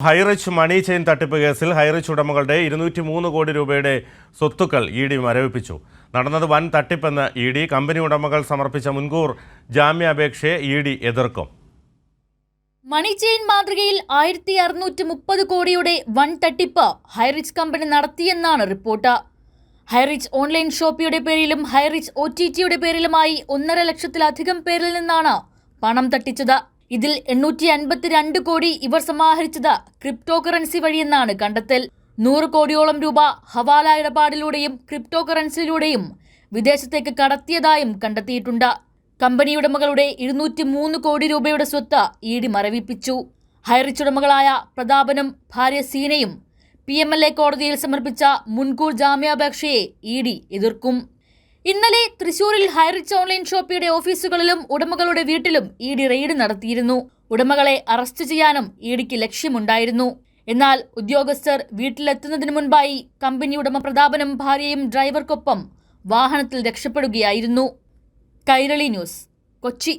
ഹൈറിച്ച് മണി chain തട്ടിപ്പ് കേസിൽ ഹൈറിച്ച് ഉടമകളുടെ 203 കോടി രൂപയുടെ സ്വത്തുക്കൾ ഇ.ഡി. മരവിപ്പിച്ചു. നടന്നത് വൻ തട്ടിപ്പെന്ന് ഇ.ഡി. കമ്പനി ഉടമകൾ സമർപ്പിച്ച മുൻകൂർ ജാമ്യാപേക്ഷയെ ഇ.ഡി. എതിർക്കും. മണി ചെയിൻ മാതൃകയിൽ 1630 കോടിയുടെ വൻ തട്ടിപ്പ് ഹൈറിച്ച് കമ്പനി നടത്തിയെന്നാണ് റിപ്പോർട്ട്. ഹൈറിച്ച് ഓൺലൈൻ ഷോപ്പിയുടെ പേരിലും ഹൈറിച്ച് OTTയുടെ പേരിലുമായി 1.5 ലക്ഷത്തിലധികം പേരിൽ നിന്നാണ് പണം തട്ടിച്ചത്. ഇതിൽ 852 കോടി ഇവർ സമാഹരിച്ചത് ക്രിപ്റ്റോ കറൻസി വഴിയെന്നാണ് കണ്ടെത്തൽ. 100 കോടിയോളം രൂപ ഹവാല ഇടപാടിലൂടെയും ക്രിപ്റ്റോ കറൻസിയിലൂടെയും വിദേശത്തേക്ക് കടത്തിയതായും കണ്ടെത്തിയിട്ടുണ്ട്. കമ്പനി ഉടമകളുടെ 203 കോടി രൂപയുടെ സ്വത്ത് ഇ.ഡി. മരവിപ്പിച്ചു. ഹൈറിച്ച് ഉടമകളായ പ്രതാപനും ഭാര്യ സീനയും PMLA കോടതിയിൽ സമർപ്പിച്ച മുൻകൂർ ജാമ്യാപേക്ഷയെ ഇ.ഡി. എതിർക്കും. ഇന്നലെ തൃശൂരിൽ ഹൈറിച്ച് ഓൺലൈൻ ഷോപ്പിയുടെ ഓഫീസുകളിലും ഉടമകളുടെ വീട്ടിലും ഇ.ഡി. റെയ്ഡ് നടത്തിയിരുന്നു. ഉടമകളെ അറസ്റ്റ് ചെയ്യാനും ഇ.ഡിക്ക് ലക്ഷ്യമുണ്ടായിരുന്നു. എന്നാൽ ഉദ്യോഗസ്ഥർ വീട്ടിലെത്തുന്നതിന് മുൻപായി കമ്പനി ഉടമ പ്രതാപനും ഭാര്യയും ഡ്രൈവർക്കൊപ്പം വാഹനത്തിൽ രക്ഷപ്പെടുകയായിരുന്നു. കൈരളി ന്യൂസ്, കൊച്ചി.